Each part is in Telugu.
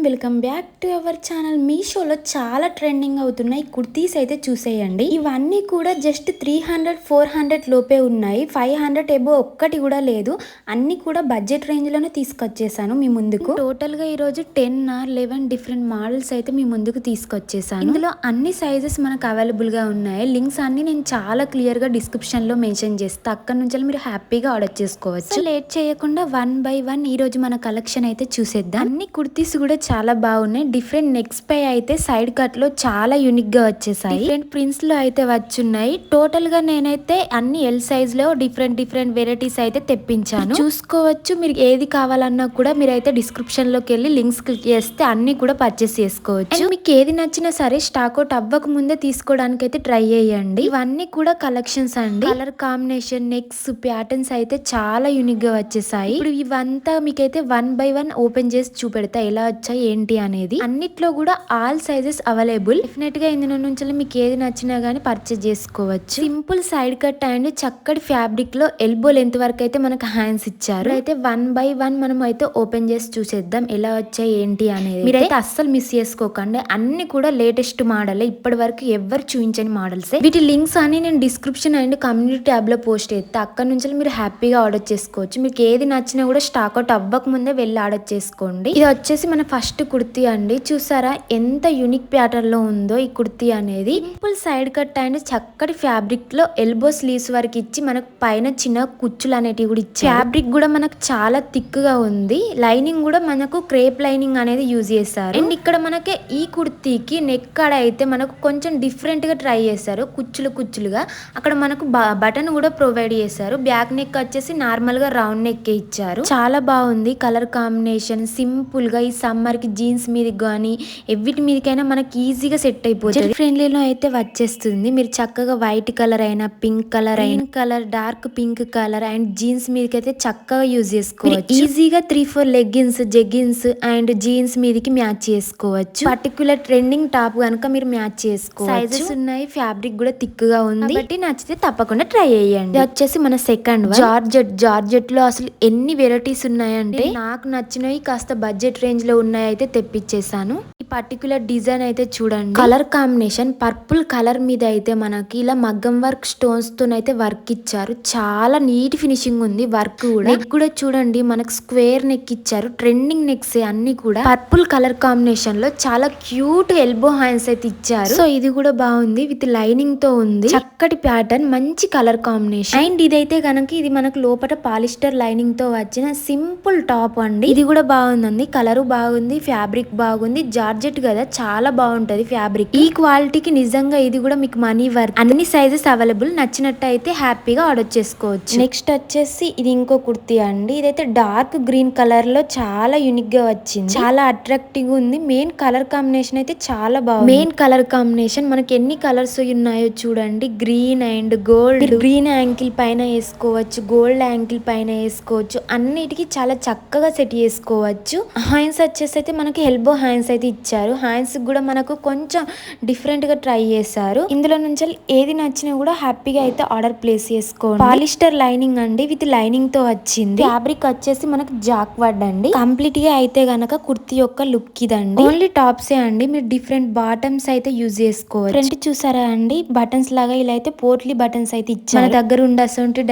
Welcome back to our channel. మీషోలో చాలా ట్రెండింగ్ అవుతున్నాయి కుర్తీస్ అయితే చూసేయండి. ఇవన్నీ కూడా జస్ట్ 300-400 లోపే ఉన్నాయి. 500 ఎబో ఒక్కటి కూడా లేదు. అన్ని కూడా బడ్జెట్ రేంజ్ లోనే తీసుకొచ్చేసాను మీ ముందుకు. టోటల్ గా ఈ రోజు 10 or 11 డిఫరెంట్ మోడల్స్ అయితే మీ ముందుకు తీసుకొచ్చేసాను. ఇందులో అన్ని సైజెస్ మనకు అవైలబుల్ గా ఉన్నాయి. లింక్స్ అన్ని నేను చాలా క్లియర్ గా డిస్క్రిప్షన్ లో మెన్షన్ చేస్తా. అక్కడ నుంచి మీరు హ్యాపీగా ఆర్డర్ చేసుకోవచ్చు. లేట్ చేయకుండా 1 by 1 ఈ రోజు మన కలెక్షన్ అయితే చూసేద్దాం. అన్ని కుర్తీస్ కూడా చాలా బాగున్నాయి. డిఫరెంట్ నెక్స్ పై అయితే సైడ్ కట్ లో చాలా యూనిక్ గా వచ్చేసాయి. డిఫరెంట్ ప్రింట్స్ లో అయితే వచ్చున్నాయి. టోటల్ గా నేనైతే అన్ని ఎల్ సైజ్ లో డిఫరెంట్ వెరైటీస్ అయితే తెప్పించాను. చూసుకోవచ్చు. మీరు ఏది కావాలన్నా కూడా మీరైతే డిస్క్రిప్షన్ లోకి వెళ్ళి లింక్స్ క్లిక్ చేస్తే అన్ని కూడా పర్చేస్ చేసుకోవచ్చు. మీకు ఏది నచ్చినా సరే స్టాక్ అవుట్ అవ్వక ముందే తీసుకోవడానికి అయితే ట్రై చేయండి. ఇవన్నీ కూడా కలెక్షన్స్ అండి. కలర్ కాంబినేషన్ నెక్స్ ప్యాటర్న్స్ అయితే చాలా యూనిక్ గా వచ్చేసాయి. ఇప్పుడు ఇవంతా మీకైతే 1 by 1 ఓపెన్ చేసి చూపెడతా ఎలా వచ్చాయి ఏంటి అనేది. అన్నిట్లో కూడా ఆల్ సైజెస్ అవైలబుల్. డెఫినెట్ గా ఇందులో నుంచి మీకు ఏది నచ్చినా గానీ పర్చేస్ చేసుకోవచ్చు. సింపుల్ సైడ్ కట్ అండ్ చక్కటి ఫ్యాబ్రిక్ లో ఎల్బో లెంత్ వరకు అయితే మనకు హ్యాండ్స్ ఇచ్చారు. అయితే 1 by 1 మనం అయితే ఓపెన్ చేసి చూసేద్దాం ఎలా వచ్చాయి ఏంటి అనేది. మీరైతే అస్సలు మిస్ చేసుకోకండి. అన్ని కూడా లేటెస్ట్ మోడల్. ఇప్పటి వరకు ఎవరు చూపించని మోడల్స్. వీటి లింక్స్ అన్ని నేను డిస్క్రిప్షన్ అండ్ కమ్యూనిటీ ట్యాబ్ లో పోస్ట్ చేస్తే అక్కడ నుంచి మీరు హ్యాపీగా ఆర్డర్ చేసుకోవచ్చు. మీకు ఏది నచ్చినా కూడా స్టాక్ అవుట్ అవ్వక ముందే వెళ్ళి ఆర్డర్ చేసుకోండి. ఇది వచ్చేసి మన ఫస్ట్ కుర్తీ అండి. చూసారా ఎంత యూనిక్ ప్యాటర్న్ లో ఉందో ఈ కుర్తీ అనేది. సింపుల్ సైడ్ కట్ అండ్ చక్కటి ఫ్యాబ్రిక్ లో ఎల్బో స్లీవ్స్ వరకు ఇచ్చి మనకు పైన చిన్న కుచ్చులు అనేటివి కూడా ఇచ్చి ఫ్యాబ్రిక్ కూడా మనకు చాలా థిక్ గా ఉంది. లైనింగ్ కూడా మనకు క్రేప్ లైనింగ్ అనేది యూజ్ చేశారు. అండ్ ఇక్కడ మనకి ఈ కుర్తీకి నెక్ కాడ అయితే మనకు కొంచెం డిఫరెంట్ గా ట్రై చేశారు. కుచ్చులుగా అక్కడ మనకు బటన్ కూడా ప్రొవైడ్ చేశారు. బ్యాక్ నెక్ వచ్చేసి నార్మల్ గా రౌండ్ నెక్ ఇచ్చారు. చాలా బాగుంది కలర్ కాంబినేషన్. సింపుల్ గా ఈ సమ్మర్ కి జీన్స్ మీద గానీ ఎవిటి మీదకైనా మనకి ఈజీగా సెట్ అయిపోతుంది. ఫ్రెండ్లీలో అయితే వచ్చేస్తుంది. మీరు చక్కగా వైట్ కలర్ అయినా పింక్ కలర్ అయిన colour dark pink colour and jeans మీదకైతే చక్కగా యూజ్ చేసుకోవచ్చు. ఈజీగా 3-4 లెగ్గిన్స్ జెగ్గిన్స్ అండ్ జీన్స్ మీదకి మ్యాచ్ చేసుకోవచ్చు. పర్టికులర్ ట్రెండింగ్ టాప్ కనుక మీరు మ్యాచ్ చేసుకోవచ్చు. సైజెస్ ఉన్నాయి. ఫ్యాబ్రిక్ కూడా థిక్ గా ఉంది కాబట్టి నచ్చితే తప్పకుండా ట్రై చేయండి. ఇది వచ్చేసి మన సెకండ్ జార్జెట్ లో అసలు ఎన్ని వెరైటీస్ ఉన్నాయంటే నాకు నచ్చినవి కాస్త బడ్జెట్ రేంజ్ లో ఉన్నాయి అయితే తెప్పించేసాను. ఈ పర్టికులర్ డిజైన్ అయితే చూడండి. కలర్ కాంబినేషన్ పర్పుల్ కలర్ మీద అయితే మనకి ఇలా మగ్గం వర్క్ స్టోన్స్ తో అయితే వర్క్ ఇచ్చారు. చాలా నీట్ ఫినిషింగ్ ఉంది. వర్క్ కూడా నెక్ కూడా చూడండి మనకు స్క్వేర్ నెక్ ఇచ్చారు. ట్రెండింగ్ నెక్స్ అన్ని కూడా పర్పుల్ కలర్ కాంబినేషన్ లో చాలా క్యూట్ ఎల్బో హ్యాండ్స్ అయితే ఇచ్చారు. సో ఇది కూడా బాగుంది. విత్ లైనింగ్ తో ఉంది. చక్కటి ప్యాటర్న్ మంచి కలర్ కాంబినేషన్. అండ్ ఇదైతే కనుక ఇది మనకు లోపల పాలిస్టర్ లైనింగ్ తో వచ్చిన సింపుల్ టాప్ అండి. ఇది కూడా బాగుందండి. కలర్ బాగుంది. ఫ్యాబ్రిక్ బాగుంది. జార్జెట్ కదా చాలా బాగుంటది ఫ్యాబ్రిక్. ఈ క్వాలిటీకి నిజంగా ఇది కూడా మీకు మనీ వర్త్. అన్ని సైజెస్ అవైలబుల్. నచ్చినట్టు అయితే హ్యాపీగా ఆర్డర్ చేసుకోవచ్చు. నెక్స్ట్ వచ్చేసి ఇది ఇంకో కుర్తీ అండి. ఇదైతే డార్క్ గ్రీన్ కలర్ లో చాలా యూనిక్ గా వచ్చింది. చాలా అట్రాక్టివ్ ఉంది. మెయిన్ కలర్ కాంబినేషన్ అయితే చాలా బాగుంది. మెయిన్ కలర్ కాంబినేషన్ మనకి ఎన్ని కలర్స్ ఉన్నాయో చూడండి. Green and gold. Green ankle పైన వేసుకోవచ్చు. గోల్డ్ యాంకిల్ పైన వేసుకోవచ్చు. అన్నిటికీ చాలా చక్కగా సెట్ చేసుకోవచ్చు. హ్యాండ్స్ వచ్చేసి అయితే మనకి ఎల్బో హ్యాండ్స్ అయితే ఇచ్చారు. హ్యాండ్స్ కూడా మనకు కొంచెం డిఫరెంట్ గా ట్రై చేశారు. ఇందులో నుంచి ఏది నచ్చినా కూడా హ్యాపీగా అయితే ఆర్డర్ ప్లేస్ చేసుకోండి. పాలిస్టర్ లైనింగ్ అండి. విత్ లైనింగ్ తో వచ్చింది. ఫ్యాబ్రిక్ వచ్చేసి మనకు జాక్వర్డ్ అండి. కంప్లీట్ గా అయితే గనక కుర్తీ యొక్క లుక్ ఇదండి. ఓన్లీ టాప్స్ అండి. మీరు డిఫరెంట్ బాటమ్స్ అయితే యూజ్ చేసుకోవచ్చు. ఫ్రంట్ చూసారా అండి బటన్స్ లాగా ఇలా అయితే పోట్లీ బటన్స్ అయితే ఇచ్చారు. మన దగ్గర ఉండేటువంటి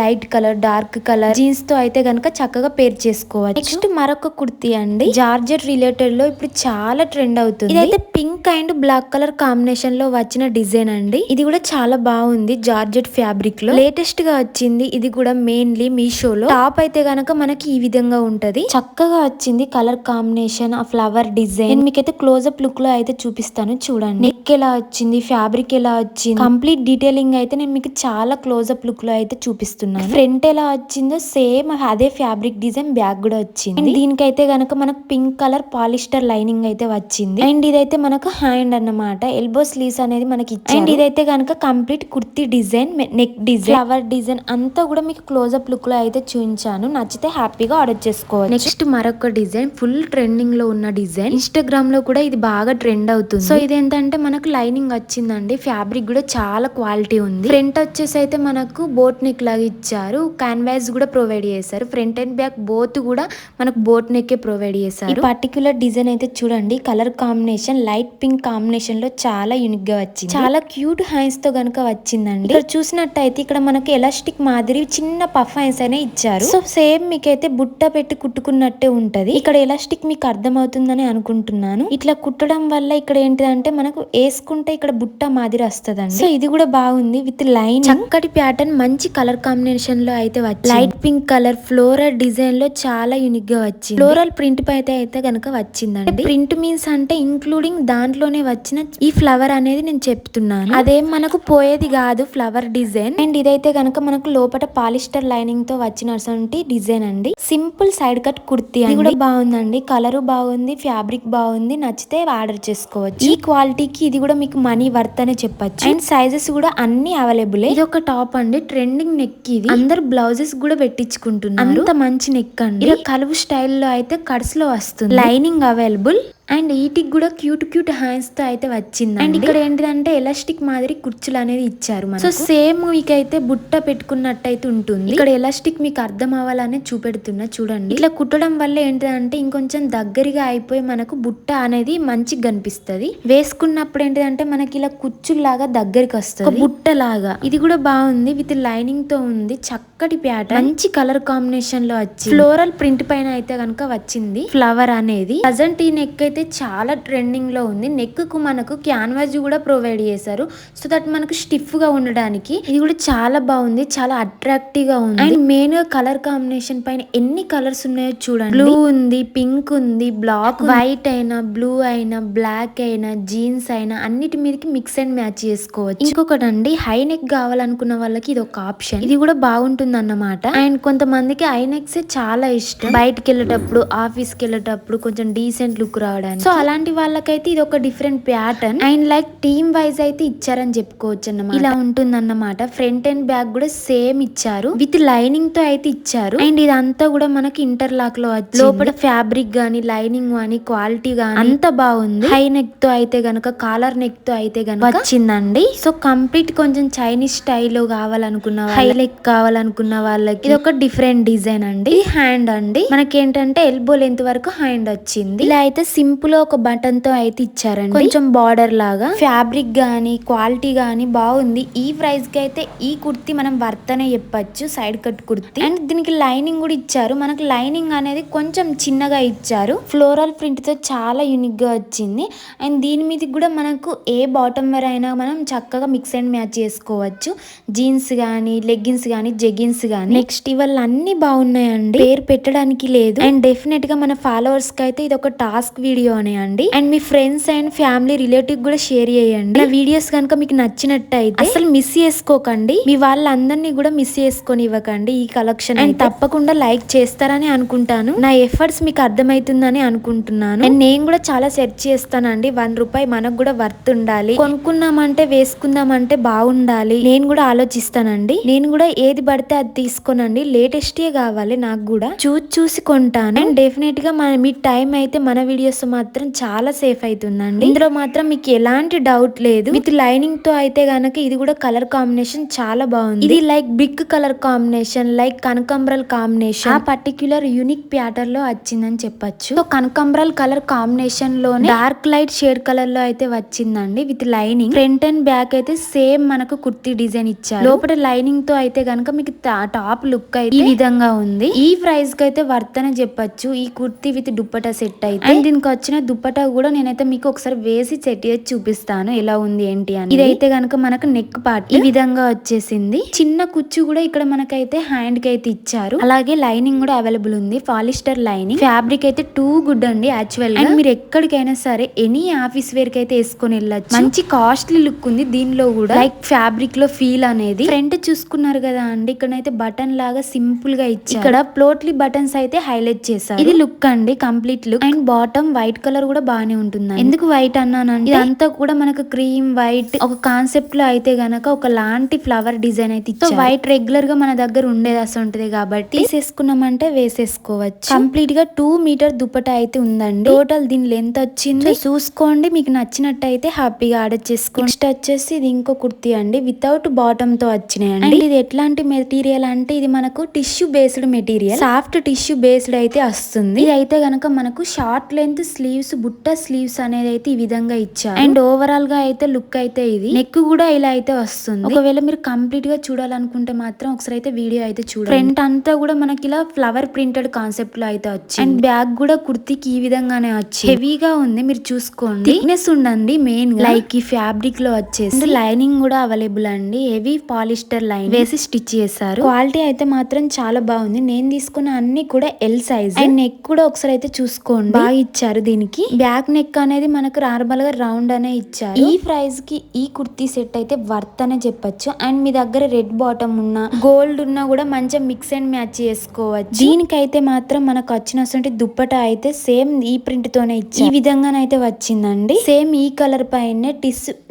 light colour dark colour jeans తో అయితే గనక చక్కగా పేర్ చేసుకోవచ్చు. నెక్స్ట్ మరొక కుర్తీ అండి. జార్జెట్ రిలేటెడ్ లో ఇప్పుడు చాలా ట్రెండ్ అవుతుంది. ఇదైతే pink and black colour combination లో వచ్చిన డిజైన్ అండి. ఇది కూడా చాలా బాగుంది. జార్జెట్ ఫ్యాబ్రిక్ లో లేటెస్ట్ గా వచ్చింది. ఇది కూడా మెయిన్లీ మీషోలో. టాప్ అయితే గనక మనకి ఈ విధంగా ఉంటది. చక్కగా వచ్చింది కలర్ కాంబినేషన్. ఆ ఫ్లవర్ డిజైన్ మీకైతే క్లోజ్అప్ లుక్ లో అయితే చూపిస్తాను చూడండి. నెక్ ఎలా వచ్చింది ఫ్యాబ్రిక్ ఎలా వచ్చింది కంప్లీట్ డీటెయిలింగ్ అయితే నేను మీకు చాలా క్లోజ్అప్ లుక్ లో అయితే చూపిస్తున్నాను. ఫ్రంట్ ఎలా వచ్చిందో సేమ్ అదే ఫ్యాబ్రిక్ డిజైన్ బ్యాక్ కూడా వచ్చింది. దీనికైతే గనక మనకు పింక్ కలర్ పాలిస్టర్ లైనింగ్ అయితే వచ్చింది. అండ్ ఇదైతే మనకు హ్యాండ్ అన్నమాట. ఎల్బో స్లీవ్స్ అనేది మనకి ఇచ్చారు. అండ్ ఇదైతే గనక complete kurti design neck design flower design అంతా కూడా మీకు క్లోజ్అప్ లుక్ లో అయితే చూపించాను. నచ్చితే హ్యాపీగా ఆర్డర్ చేసుకోవచ్చు. నెక్స్ట్ మరొక డిజైన్ ఫుల్ ట్రెండింగ్ లో ఉన్న డిజైన్. ఇన్స్టాగ్రామ్ లో కూడా ఇది బాగా బాగా ట్రెండ్ అవుతుంది. సో ఇదేంటంటే మనకు లైనింగ్ వచ్చిందండి, ఫ్యాబ్రిక్ కూడా చాలా క్వాలిటీ ఉంది. ఫ్రంట్ వచ్చేసి అయితే మనకు బోట్ నెక్ లాగా ఇచ్చారు, క్యాన్వాస్ కూడా ప్రొవైడ్ చేశారు. ఫ్రంట్ అండ్ బ్యాక్ బోత్ కూడా మనకు బోట్ నెక్ ప్రొవైడ్ చేశారు. ఈ పర్టికులర్ డిజైన్ అయితే చూడండి, colour combination light pink combination లో చాలా యూనిక్ గా వచ్చింది. చాలా క్యూట్ హ్యాండ్స్ తో గనుక వచ్చిందండి. ఇక్కడ చూసినట్టయితే ఇక్కడ మనకి ఎలాస్టిక్ మాదిరి చిన్న పఫ్ హ్యాండ్స్ అనే ఇచ్చారు. సో సేమ్ మీకైతే బుట్ట పెట్టి కుట్టుకున్నట్టే ఉంటది. ఇక్కడ ఎలాస్టిక్ మీకు అర్థమవుతుందని అనుకుంటున్నాను. ఇట్లా కుట్టడం వల్ల ఇక్కడ ఏంటిదంటే మనకు వేసుకుంటే ఇక్కడ బుట్ట మాదిరి వస్తుందండి. సో ఇది కూడా బాగుంది విత్ లైన్, చక్కటి ప్యాటర్న్, మంచి కలర్ కాంబినేషన్ లో అయితే వచ్చింది. Light pink colour floral design లో చాలా యూనిక్ గా వచ్చింది. ఫ్లోరల్ ప్రింట్ పై అయితే గనక వచ్చిందండి. ప్రింట్ మీన్స్ అంటే ఇంక్లూడింగ్ దాంట్లోనే వచ్చిన ఈ ఫ్లవర్ అనేది నేను చెప్తున్నాను. అదేం మనకు పోయేది కాదు ఫ్లవర్ డిజైన్. అండ్ ఇదైతే గనక మనకు లోపల పాలిస్టర్ లైనింగ్ తో వచ్చినటువంటి డిజైన్ అండి. సింపుల్ సైడ్ కట్ కుర్తీ అండి, కూడా బాగుందండి. కలర్ బాగుంది, ఫ్యాబ్రిక్ బాగుంది, నచ్చితే ఆర్డర్ చేసుకోవచ్చు. ఈ క్వాలిటీకి ఇది కూడా మీకు మనీ వర్త్ అనే చెప్పొచ్చు. అండ్ సైజెస్ కూడా అన్ని అవైలబుల్. ఇది ఒక టాప్ అండి, ట్రెండింగ్ నెక్. ఇది అందరు బ్లౌజెస్ కూడా పెట్టించుకుంటున్నారు. అంత మంచి నెక్ అండి. ఇలా కలువు స్టైల్లో అయితే కట్స్ లో వస్తుంది. Lining available. అండ్ వీటికి కూడా క్యూట్ క్యూట్ హ్యాండ్స్ తో అయితే వచ్చింది. అండ్ ఇక్కడ ఏంటిదంటే ఎలాస్టిక్ మాదిరి కుర్చీలు అనేది ఇచ్చారు. సో సేమ్ మీకైతే బుట్ట పెట్టుకున్నట్టయితే ఉంటుంది. ఇక్కడ ఎలాస్టిక్ మీకు అర్థం అవ్వాలనే చూపెడుతున్నా చూడండి. ఇట్లా కుట్టడం వల్ల ఏంటిదంటే ఇంకొంచెం దగ్గరగా అయిపోయి మనకు బుట్ట అనేది మంచిగా కనిపిస్తుంది. వేసుకున్నప్పుడు ఏంటిదంటే మనకి ఇలా కుచ్చుల్లాగా దగ్గరికి వస్తుంది, బుట్ట లాగా. ఇది కూడా బాగుంది, విత్ లైనింగ్ తో ఉంది. చక్కటి ప్యాటర్న్, మంచి కలర్ కాంబినేషన్ లో వచ్చి ఫ్లోరల్ ప్రింట్ పైన అయితే కనుక వచ్చింది ఫ్లవర్ అనేది. ప్రజెంట్ ఈ నెక్ అయితే చాలా ట్రెండింగ్ లో ఉంది. నెక్ కు మనకు క్యాన్వాస్ కూడా ప్రొవైడ్ చేశారు, సో దట్ మనకు స్టిఫ్ గా ఉండడానికి. ఇది కూడా చాలా బాగుంది, చాలా అట్రాక్టివ్ గా ఉంది. అండ్ మెయిన్ గా కలర్ కాంబినేషన్ పైన ఎన్ని కలర్స్ ఉన్నాయో చూడండి. బ్లూ ఉంది, పింక్ ఉంది, బ్లాక్, వైట్ అయినా, బ్లూ అయినా, బ్లాక్ అయినా, జీన్స్ అయినా అన్నిటి మీదకి మిక్స్ అండ్ మ్యాచ్ చేసుకోవచ్చు. ఇంకొకటి అండి, హై నెక్ కావాలనుకున్న వాళ్ళకి ఇది ఒక ఆప్షన్. ఇది కూడా బాగుంటుంది అన్నమాట. అండ్ కొంతమందికి హై నెక్స్ చాలా ఇష్టం, బయటకి వెళ్ళేటప్పుడు, ఆఫీస్ కి వెళ్ళేటప్పుడు కొంచెం డీసెంట్ లుక్ రావడానికి. సో అలాంటి వాళ్ళకైతే ఇది ఒక different pattern. And like team wise అయితే ఇచ్చారని చెప్పుకోవచ్చు అన్నమాట. ఇలా ఉంటుంది అన్నమాట. ఫ్రంట్ అండ్ బ్యాక్ కూడా సేమ్ ఇచ్చారు, విత్ లైనింగ్ తో అయితే ఇచ్చారు. అండ్ ఇదంతా కూడా మనకి ఇంటర్లాక్ లో వచ్చి లోపల ఫ్యాబ్రిక్ గానీ, లైనింగ్ గానీ, క్వాలిటీ గానీ అంత బాగుంది. హై నెక్ తో అయితే గనక, కాలర్ నెక్ తో అయితే గనక వచ్చిందండి. సో కంప్లీట్ కొంచెం చైనీస్ స్టైల్ కావాలనుకున్న, హై నెక్ కావాలనుకున్న వాళ్ళకి ఇది ఒక డిఫరెంట్ డిజైన్ అండి. హ్యాండ్ అండి, మనకేంటంటే ఎల్బో లెంత్ వరకు హ్యాండ్ వచ్చింది. ఇలా అయితే సింపుల్ ఒక బటన్ తో అయితే ఇచ్చారండి, కొంచెం బార్డర్ లాగా. ఫ్యాబ్రిక్ గానీ, క్వాలిటీ గానీ బాగుంది. ఈ ప్రైస్ కి అయితే ఈ కుర్తీ మనం వర్త్ అనే చెప్పచ్చు, సైడ్ కట్ కుర్తీ. అండ్ దీనికి లైనింగ్ కూడా ఇచ్చారు. మనకు లైనింగ్ అనేది కొంచెం చిన్నగా ఇచ్చారు. ఫ్లోరల్ ప్రింట్ తో చాలా యూనిక్ గా వచ్చింది. అండ్ దీని మీద కూడా మనకు ఏ బాటమ్ వేర్ అయినా మనం చక్కగా మిక్స్ అండ్ మ్యాచ్ చేసుకోవచ్చు. జీన్స్ గానీ, లెగ్గిన్స్ గానీ, జెగిన్స్ గానీ. నెక్స్ట్ ఇవాళ అన్ని బాగున్నాయండి, పేరు పెట్టడానికి లేదు. అండ్ డెఫినెట్ గా మన ఫాలోవర్స్ కి అయితే ఇది ఒక టాస్క్ వీడియో అనే అండి. And me friends and family relative కూడా షేర్ చేయండి. నా వీడియోస్ కనుక మీకు నచ్చినట్టయితే అసలు మిస్ చేసుకోకండి. మీ వాళ్ళందరినీ కూడా మిస్ చేసుకొని ఇవ్వకండి ఈ కలెక్షన్. అండ్ తప్పకుండా లైక్ చేస్తారని అనుకుంటాను. నా ఎఫర్ట్స్ మీకు అర్థమవుతుందని అనుకుంటున్నాను. అండ్ నేను కూడా చాలా సెర్చ్ చేస్తానండి. ₹1 మనకు కూడా వర్త్ ఉండాలి, కొనుక్కున్నామంటే వేసుకుందామంటే బాగుండాలి, నేను కూడా ఆలోచిస్తానండి. నేను కూడా ఏది పడితే అది తీసుకోనండి, లేటెస్ట్ కావాలి నాకు కూడా. చూసి కొంటాను. అండ్ డెఫినెట్ గా మీ టైం అయితే మన వీడియోస్ మాత్రం చాలా సేఫ్ అవుతుందండి. ఇందులో మాత్రం మీకు ఎలాంటి డౌట్ లేదు. విత్ లైనింగ్ తో అయితే గనక ఇది కూడా కలర్ కాంబినేషన్ చాలా బాగుంది. ఇది like big colour combination, like కనకాంబరల్ కాంబినేషన్, ఆ పర్టిక్యులర్ యూనిక్ ప్యాటర్న్ లో వచ్చిందని చెప్పొచ్చు. సో కనకాంబరల్ కలర్ కాంబినేషన్ లోనే డార్క్ లైట్ షేడ్ కలర్ లో అయితే వచ్చిందండి, with lining. Front and back అయితే సేమ్ మనకు కుర్తీ డిజైన్ ఇచ్చారు. లోపల లైనింగ్ తో అయితే గనక మీకు టాప్ లుక్ అయితే ఈ విధంగా ఉంది. ఈ ప్రైస్ కి అయితే వర్త్ అని చెప్పొచ్చు ఈ కుర్తీ విత్ దుప్పటా సెట్ అయితే. అండ్ దీనికి వచ్చిన దుప్పటా కూడా నేనైతే మీకు ఒకసారి వేసి సెట్ చేసి చూపిస్తాను ఎలా ఉంది ఏంటి అని. ఇదైతే గనక మనకు నెక్ పార్ట్ ఈ విధంగా వచ్చేసింది. చిన్న కుచ్చు కూడా ఇక్కడ మనకైతే హ్యాండ్ కి అయితే ఇచ్చారు. అలాగే లైనింగ్ కూడా అవైలబుల్ ఉంది, పాలిస్టర్ లైనింగ్. ఫ్యాబ్రిక్ అయితే టూ గుడ్ అండి యాక్చువల్ గా. మీరు ఎక్కడికైనా సరే ఎనీ ఆఫీస్ వేర్ కి అయితే వేసుకొని వెళ్ళచ్చు. మంచి కాస్ట్లీ లుక్ ఉంది దీనిలో కూడా, లైక్ ఫ్యాబ్రిక్ లో ఫీల్ అనేది. ఫ్రంట్ చూసుకున్నారు కదా అండి, ఇక్కడైతే బటన్ లాగా సింపుల్ గా ఇచ్చారు. ఇక్కడ ప్లోట్లీ బటన్స్ అయితే హైలైట్ చేశారు. ఇది లుక్ అండి, complete look. And bottom white white colour కూడా బాగానే ఉంటుంది. ఎందుకు వైట్ అన్నానంటే ఇదంతా కూడా మనకు క్రీమ్ వైట్ ఒక కాన్సెప్ట్ లో అయితే గనక ఒక లాంటి ఫ్లవర్ డిజైన్ అయితే ఇచ్చారు. వైట్ రెగ్యులర్ గా మన దగ్గర ఉండేది అసలు ఉంటుంది కాబట్టి వేసేసుకున్నామంటే వేసేసుకోవచ్చు. కంప్లీట్ గా 2 మీటర్ దుప్పట అయితే ఉందండి. టోటల్ దీని లెంత్ వచ్చింది చూసుకోండి. మీకు నచ్చినట్టు అయితే హ్యాపీగా ఆర్డర్ చేసుకోండి. నెక్స్ట్ వచ్చేసి ఇది ఇంకో కుర్తీ అండి, వితౌట్ బాటమ్ తో వచ్చినాయండి. ఇది ఎట్లాంటి మెటీరియల్ అంటే ఇది మనకు tissue based material, soft tissue based అయితే వస్తుంది. ఇది అయితే గనక మనకు షార్ట్ లెంత్ స్లీవ్స్, బుట్ట స్లీవ్స్ అనేది అయితే ఈ విధంగా ఇచ్చారు. అండ్ ఓవరాల్ గా అయితే లుక్ అయితే ఇది నెక్ కూడా ఇలా అయితే వస్తుంది. ఒకవేళ మీరు కంప్లీట్ గా చూడాలనుకుంటే మాత్రం ఒకసారి అయితే వీడియో అయితే చూడండి. ఫ్రంట్ అంతా కూడా మనకి ఇలా ఫ్లవర్ ప్రింటెడ్ కాన్సెప్ట్ లో అయితే వచ్చింది. అండ్ బ్యాగ్ కూడా కుర్తీకి ఈ విధంగానే వచ్చి హెవీగా ఉంది. మీరు చూసుకోండి, థిక్నెస్ ఉండండి మెయిన్ లైక్ ఈ ఫ్యాబ్రిక్ లో వచ్చేసి లైనింగ్ కూడా అవైలబుల్ అండి. హెవీ పాలిస్టర్ లైన్ వేసి స్టిచ్ చేశారు. క్వాలిటీ అయితే మాత్రం చాలా బాగుంది. నేను తీసుకున్న అన్ని కూడా ఎల్ సైజ్. అండ్ నెక్ కూడా ఒకసారి అయితే చూసుకోండి, బాగా ఇచ్చారు. దీనికి బ్యాక్ నెక్ అనేది మనకు నార్మల్ గా రౌండ్ అనే ఇచ్చారు. ఈ ప్రైస్ కి ఈ కుర్తీ సెట్ అయితే వర్త్ అనే చెప్పొచ్చు. అండ్ మీ దగ్గర రెడ్ బాటమ్ ఉన్నా గోల్డ్ ఉన్నా కూడా మంచిగా మిక్స్ అండ్ మ్యాచ్ చేసుకోవచ్చు. దీనికైతే మాత్రం మనకు వచ్చినటువంటి దుప్పట అయితే సేమ్ ఈ ప్రింట్ తోనే ఇచ్చారు. ఈ విధంగానైతే వచ్చిందండి. సేమ్ ఈ కలర్ పైన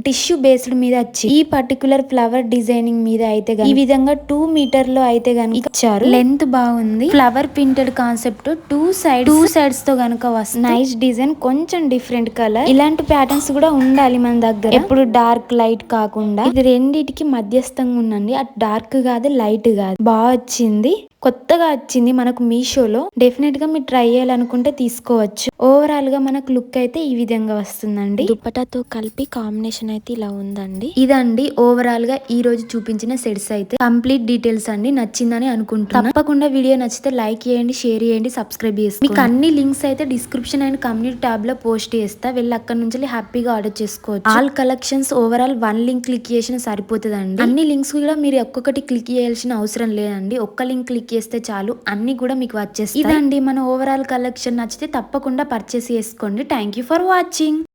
టిష్యూ బేస్డ్ మీద వచ్చి ఈ పర్టికులర్ ఫ్లవర్ డిజైనింగ్ మీద అయితే ఈ విధంగా 2 మీటర్ లో అయితే గనుక ఇచ్చారు. లెంత్ బాగుంది. Flower printed concept two sides తో గనుక వస్తుంది. నైస్ డిజైన్, కొంచెం డిఫరెంట్ కలర్. ఇలాంటి ప్యాటర్న్స్ కూడా ఉండాలి మన దగ్గర, ఎప్పుడు డార్క్ లైట్ కాకుండా. ఇది రెండిటికి మధ్యస్థంగా ఉందండి, అటు డార్క్ కాదు లైట్ కాదు. బాగా వచ్చింది, కొత్తగా వచ్చింది మనకు మీషోలో. డెఫినెట్ గా మీరు ట్రై చేయాలనుకుంటే తీసుకోవచ్చు. ఓవరాల్ గా మనకు లుక్ అయితే ఈ విధంగా వస్తుందండి. దుప్పటాతో కలిపి కాంబినేషన్ అయితే ఇలా ఉందండి. ఇదండి ఓవరాల్ గా ఈ రోజు చూపించిన సెట్స్ అయితే కంప్లీట్ డీటెయిల్స్ అండి. నచ్చిందని అనుకుంటున్నాను. తప్పకుండా వీడియో నచ్చితే లైక్ చేయండి, షేర్ చేయండి, సబ్స్క్రైబ్ చేసుకోండి. మీకు అన్ని లింక్స్ అయితే డిస్క్రిప్షన్ అండ్ కమ్యూనిటీ ట్యాబ్ లో పోస్ట్ చేస్తా, వెళ్ళి అక్కడ నుంచి హ్యాపీగా ఆర్డర్ చేసుకోవచ్చు. All collections overall 1 link click చేసిన సరిపోతుందండి. అన్ని లింక్స్ కూడా మీరు ఒక్కొక్కటి క్లిక్ చేయాల్సిన అవసరం లేదండి. ఒక్క లింక్ క్లిక్ చేస్తే చాలు, అన్ని కూడా మీకు వచ్చేస్తాయి. ఇదండి మన ఓవరాల్ కలెక్షన్. నచ్చితే తప్పకుండా పర్చేస్ చేసుకోండి. Thank you for watching.